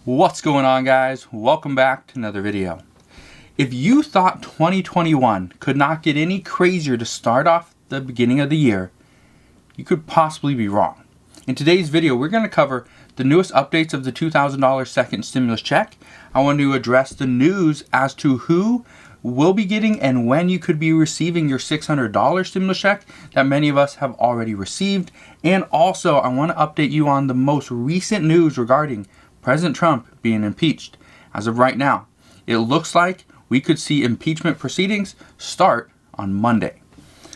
What's going on, guys? Welcome back to another video. If you thought 2021 could not get any crazier to start off the beginning of the year, you could possibly be wrong. In today's video, we're going to cover the newest updates of the $2,000 second stimulus check. I want to address the news as to who will be getting and when you could be receiving your $600 stimulus check that many of us have already received. And also, I want to update you on the most recent news regarding President Trump being impeached. As of right now, it looks like we could see impeachment proceedings start on Monday.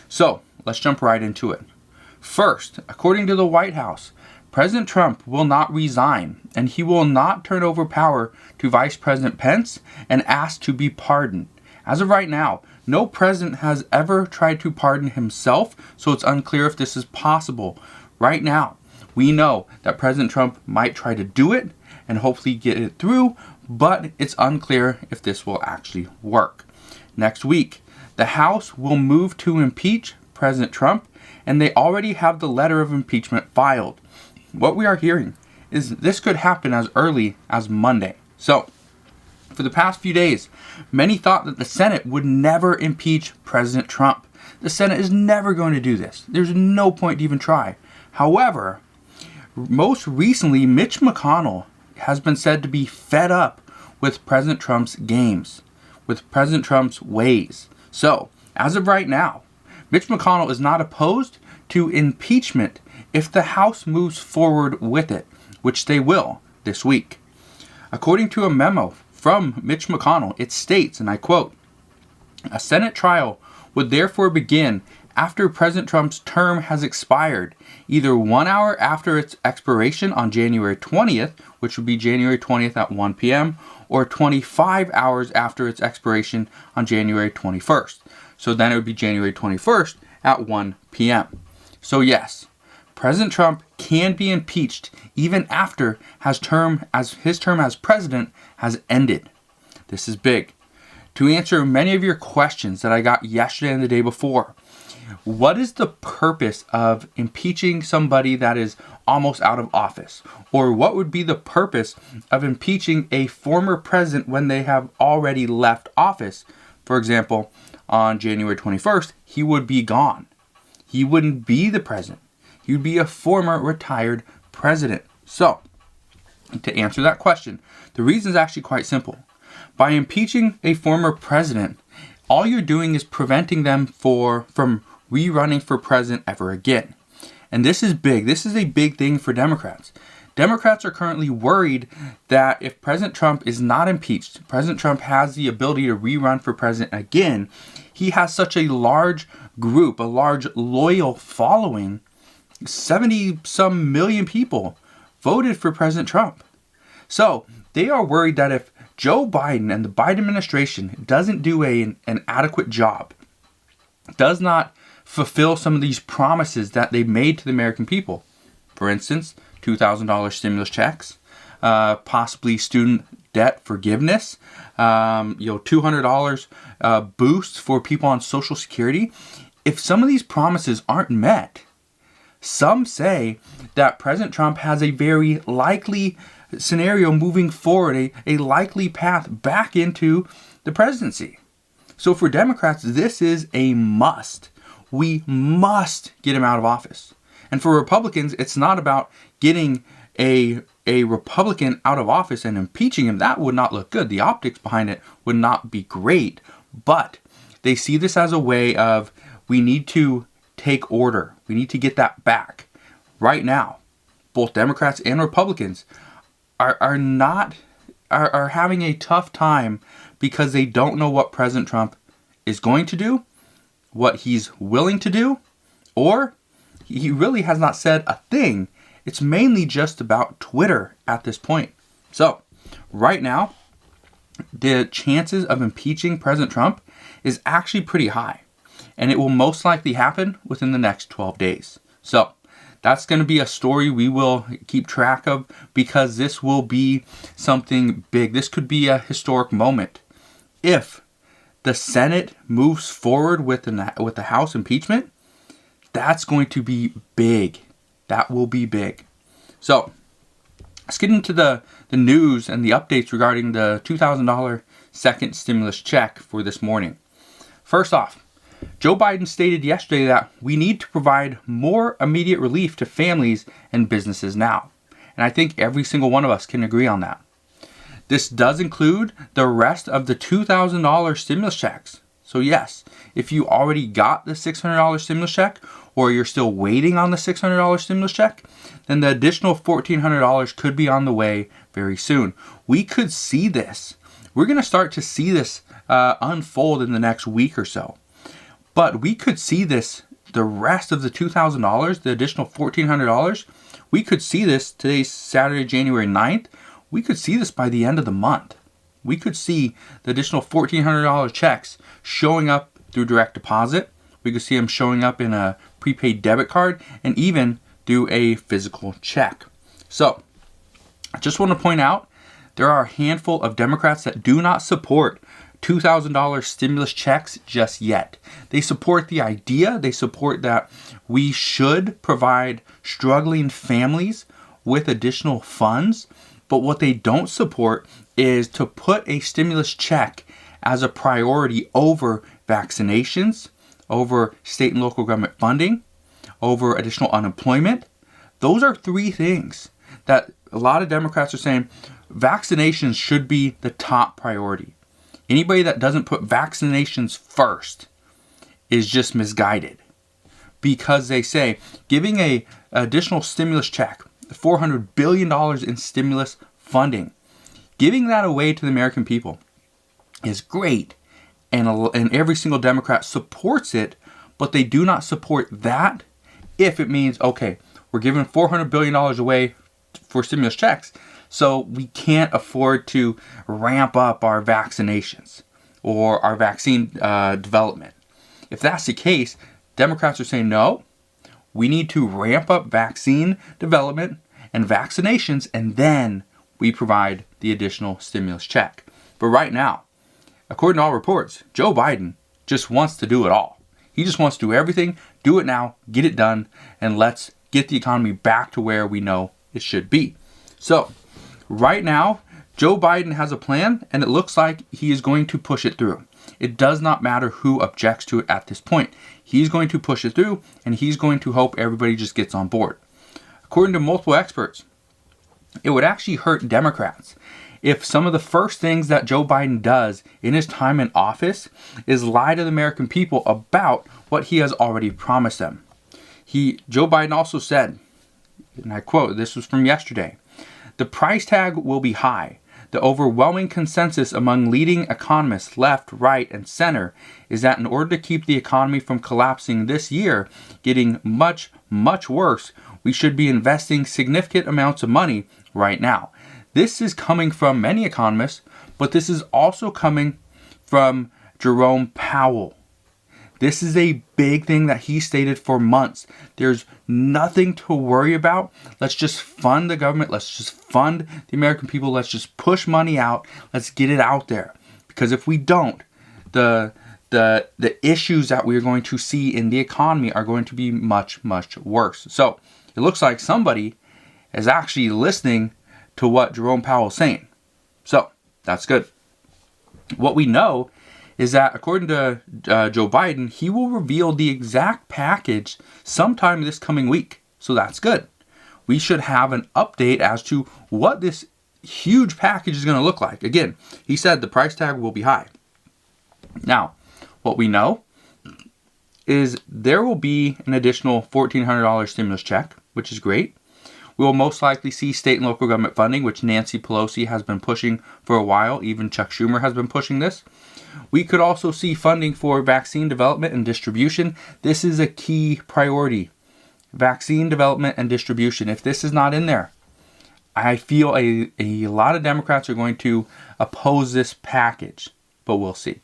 So let's jump right into it. First, according to the White House, President Trump will not resign and he will not turn over power to Vice President Pence and ask to be pardoned. As of right now, no president has ever tried to pardon himself, so it's unclear if this is possible. Right now, we know that President Trump might try to do it and hopefully get it through, but it's unclear if this will actually work. Next week, the House will move to impeach President Trump, and they already have the letter of impeachment filed. What we are hearing is this could happen as early as Monday. So, for the past few days, many thought that the Senate would never impeach President Trump. The Senate is never going to do this. There's no point to even try. However, most recently, Mitch McConnell has been said to be fed up with President Trump's games, with President Trump's ways. So, as of right now, Mitch McConnell is not opposed to impeachment if the House moves forward with it, which they will this week. According to a memo from Mitch McConnell, it states, and I quote, "A Senate trial would therefore begin after President Trump's term has expired, either 1 hour after its expiration on January 20th, which would be January 20th at 1 p.m., or 25 hours after its expiration on January 21st. So then it would be January 21st at 1 p.m. So yes, President Trump can be impeached even after his term as president has ended. This is big. To answer many of your questions that I got yesterday and the day before, what is the purpose of impeaching somebody that is almost out of office? Or what would be the purpose of impeaching a former president when they have already left office? For example, on January 21st, he would be gone. He wouldn't be the president. He would be a former retired president. So, to answer that question, the reason is actually quite simple. By impeaching a former president, all you're doing is preventing them from rerunning for president ever again. And this is big. This is a big thing for Democrats. Democrats are currently worried that if President Trump is not impeached, President Trump has the ability to rerun for president again. He has such a large group, a large loyal following. 70-some million people voted for President Trump. So they are worried that if Joe Biden and the Biden administration doesn't do an adequate job, does not fulfill some of these promises that they made to the American people, for instance, $2,000 stimulus checks, possibly student debt forgiveness, $200 boosts for people on Social Security. If some of these promises aren't met, some say that President Trump has a very likely scenario moving forward, a likely path back into the presidency. So for Democrats, this is a must. We must get him out of office. And for Republicans, it's not about getting a Republican out of office and impeaching him. That would not look good. The optics behind it would not be great. But they see this as a way of, we need to take order. We need to get that back. Right now, both Democrats and Republicans are having a tough time because they don't know what President Trump is going to do, what he's willing to do, or he really has not said a thing. It's mainly just about Twitter at this point. So, right now, the chances of impeaching President Trump is actually pretty high. And it will most likely happen within the next 12 days. So, that's going to be a story we will keep track of because this will be something big. This could be a historic moment. If the Senate moves forward with the House impeachment, that's going to be big. That will be big. So, Let's get into the news and the updates regarding the $2,000 second stimulus check for this morning. First off, Joe Biden stated yesterday that we need to provide more immediate relief to families and businesses now. And I think every single one of us can agree on that. This does include the rest of the $2,000 stimulus checks. So yes, if you already got the $600 stimulus check, or you're still waiting on the $600 stimulus check, then the additional $1,400 could be on the way very soon. We could see this. We're going to start to see this unfold in the next week or so. But we could see this, the rest of the $2,000, the additional $1,400, we could see this, today's Saturday, January 9th, we could see this by the end of the month. We could see the additional $1,400 checks showing up through direct deposit. We could see them showing up in a prepaid debit card and even do a physical check. So, I just want to point out, there are a handful of Democrats that do not support $2,000 stimulus checks just yet. They support the idea, they support that we should provide struggling families with additional funds, but what they don't support is to put a stimulus check as a priority over vaccinations, over state and local government funding, over additional unemployment. Those are three things that a lot of Democrats are saying vaccinations should be the top priority. Anybody that doesn't put vaccinations first is just misguided, because they say giving a additional stimulus check, $400 billion in stimulus funding, giving that away to the American people is great, and every single Democrat supports it, but they do not support that if it means, okay, we're giving $400 billion away for stimulus checks, so we can't afford to ramp up our vaccinations or our vaccine development. If that's the case, Democrats are saying, no, we need to ramp up vaccine development and vaccinations, and then we provide the additional stimulus check. But right now, according to all reports, Joe Biden just wants to do it all. He just wants to do everything, do it now, get it done, and let's get the economy back to where we know it should be. So, right now, Joe Biden has a plan, and it looks like he is going to push it through. It does not matter who objects to it at this point. He's going to push it through, and he's going to hope everybody just gets on board. According to multiple experts, it would actually hurt Democrats if some of the first things that Joe Biden does in his time in office is lie to the American people about what he has already promised them. Joe Biden also said, and I quote, this was from yesterday, "The price tag will be high. The overwhelming consensus among leading economists, left, right, and center, is that in order to keep the economy from collapsing this year, getting much, much worse, we should be investing significant amounts of money right now." This is coming from many economists, but this is also coming from Jerome Powell. This is a big thing that he stated for months. There's nothing to worry about. Let's just fund the government. Let's just fund the American people. Let's just push money out. Let's get it out there. Because if we don't, the issues that we are going to see in the economy are going to be much, much worse. So it looks like somebody is actually listening to what Jerome Powell is saying. So that's good. What we know is that according to Joe Biden, he will reveal the exact package sometime this coming week. So that's good. We should have an update as to what this huge package is going to look like. Again, he said the price tag will be high. Now, what we know is there will be an additional $1,400 stimulus check, which is great. We will most likely see state and local government funding, which Nancy Pelosi has been pushing for a while. Even Chuck Schumer has been pushing this. We could also see funding for vaccine development and distribution. This is a key priority. Vaccine development and distribution. If this is not in there, I feel a lot of Democrats are going to oppose this package, but we'll see.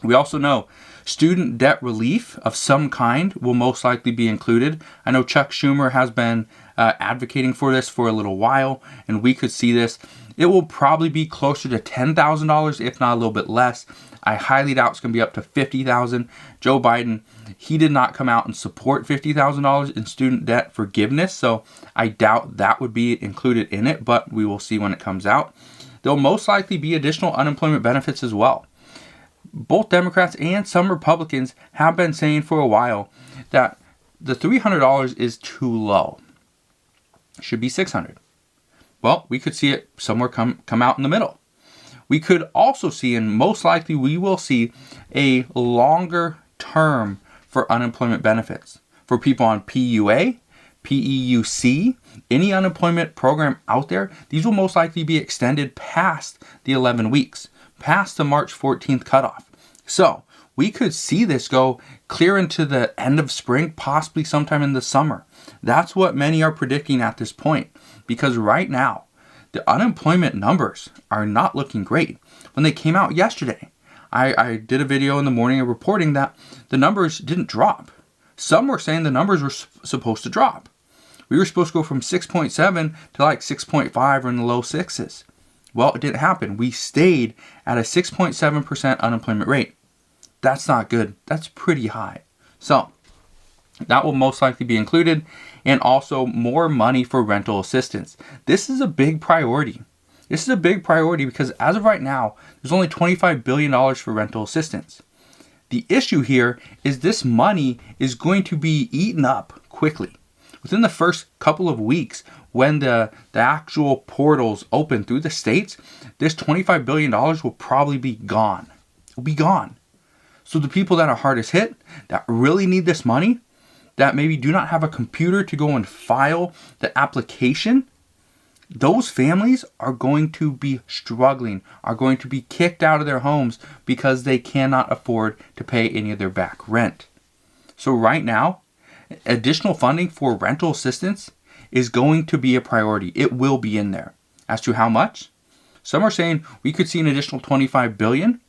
We also know student debt relief of some kind will most likely be included. I know Chuck Schumer has been advocating for this for a little while, and we could see this. It will probably be closer to $10,000, if not a little bit less. I highly doubt it's going to be up to $50,000. Joe Biden He did not come out and support $50,000 in student debt forgiveness, so I doubt that would be included in it, but we will see when it comes out. There'll most likely be additional unemployment benefits as well. Both Democrats and some Republicans have been saying for a while that the $300 is too low. It should be $600. Well, we could see it somewhere come out in the middle. We could also see, and most likely we will see, a longer term for unemployment benefits. For people on PUA, PEUC, any unemployment program out there, these will most likely be extended past the 11 weeks, past the March 14th cutoff. So we could see this go clear into the end of spring, possibly sometime in the summer. That's what many are predicting at this point, because right now, the unemployment numbers are not looking great. When they came out yesterday, I did a video in the morning reporting that the numbers didn't drop. Some were saying the numbers were supposed to drop. We were supposed to go from 6.7 to like 6.5 or in the low sixes. Well, it didn't happen. We stayed at a 6.7% unemployment rate. That's not good. That's pretty high. So that will most likely be included, and also more money for rental assistance. This is a big priority. This is a big priority because as of right now, there's only $25 billion for rental assistance. The issue here is this money is going to be eaten up quickly. Within the first couple of weeks, when the actual portals open through the states, this $25 billion will probably be gone. It will be gone. So the people that are hardest hit, that really need this money, that maybe do not have a computer to go and file the application, those families are going to be struggling, are going to be kicked out of their homes because they cannot afford to pay any of their back rent. So right now, additional funding for rental assistance is going to be a priority. It will be in there. As to how much, some are saying we could see an additional $25 billion,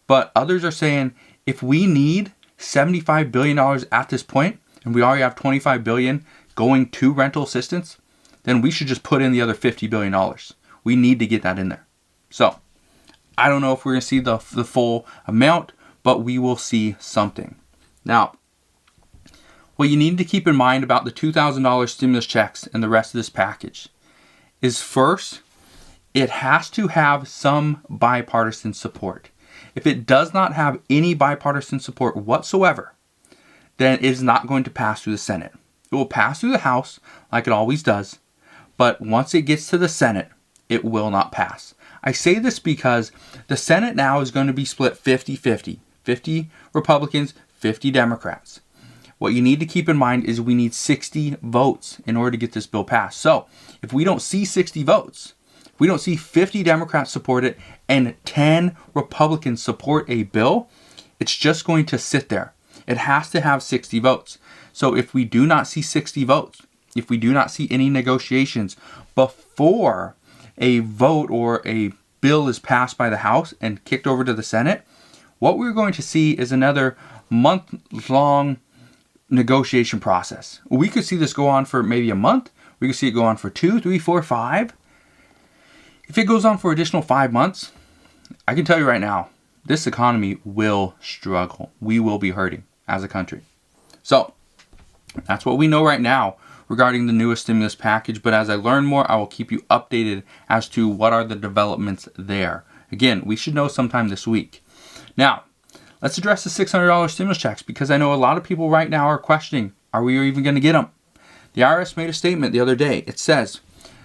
but others are saying if we need $75 billion at this point, and we already have $25 billion going to rental assistance, then we should just put in the other $50 billion. We need to get that in there. So I don't know if we're going to see the full amount, but we will see something. Now, what you need to keep in mind about the $2,000 stimulus checks and the rest of this package is, first, it has to have some bipartisan support. If it does not have any bipartisan support whatsoever, then it is not going to pass through the Senate. It will pass through the House like it always does, but once it gets to the Senate, it will not pass. I say this because the Senate now is going to be split 50-50. 50 Republicans, 50 Democrats. What you need to keep in mind is we need 60 votes in order to get this bill passed. So if we don't see 60 votes, if we don't see 50 Democrats support it and 10 Republicans support a bill, it's just going to sit there. It has to have 60 votes. So if we do not see 60 votes, if we do not see any negotiations before a vote or a bill is passed by the House and kicked over to the Senate, what we're going to see is another month-long negotiation process. We could see this go on for maybe a month. We could see it go on for 2, 3, 4, 5. If it goes on for additional 5 months, I can tell you right now, this economy will struggle. We will be hurting as a country. So that's what we know right now regarding the newest stimulus package. But as I learn more, I will keep you updated as to what are the developments there. Again, we should know sometime this week. Now, let's address the $600 stimulus checks, because I know a lot of people right now are questioning, are we even going to get them? The IRS made a statement the other day. It says,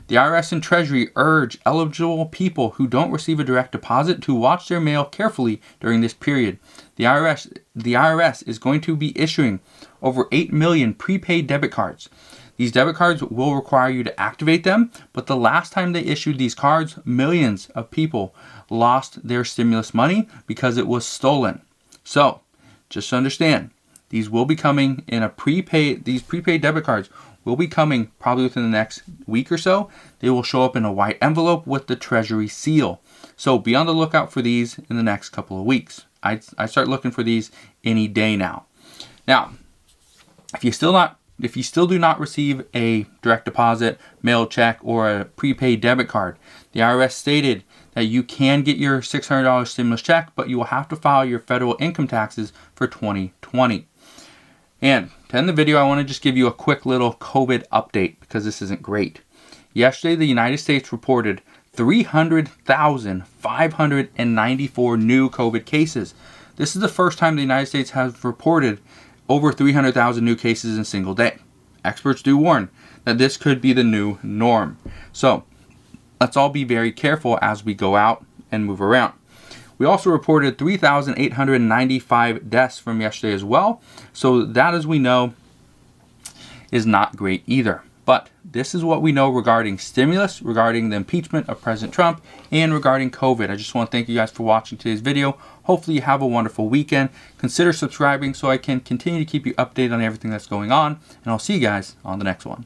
the IRS and Treasury urge eligible people who don't receive a direct deposit to watch their mail carefully during this period. The IRS is going to be issuing over 8 million prepaid debit cards. These debit cards will require you to activate them, but the last time they issued these cards, millions of people lost their stimulus money because it was stolen. So, just to understand, these will be coming in a these prepaid debit cards will be coming probably within the next week or so. They will show up in a white envelope with the Treasury seal. So be on the lookout for these in the next couple of weeks. I start looking for these any day now. Now, if you still do not receive a direct deposit, mail check, or a prepaid debit card, the IRS stated that you can get your $600 stimulus check, but you will have to file your federal income taxes for 2020. And to end the video, I want to just give you a quick little COVID update because this isn't great. Yesterday, the United States reported 300,594 new COVID cases. This is the first time the United States has reported over 300,000 new cases in a single day. Experts do warn that this could be the new norm. So let's all be very careful as we go out and move around. We also reported 3,895 deaths from yesterday as well. So that, as we know, is not great either. But this is what we know regarding stimulus, regarding the impeachment of President Trump, and regarding COVID. I just want to thank you guys for watching today's video. Hopefully you have a wonderful weekend. Consider subscribing so I can continue to keep you updated on everything that's going on. And I'll see you guys on the next one.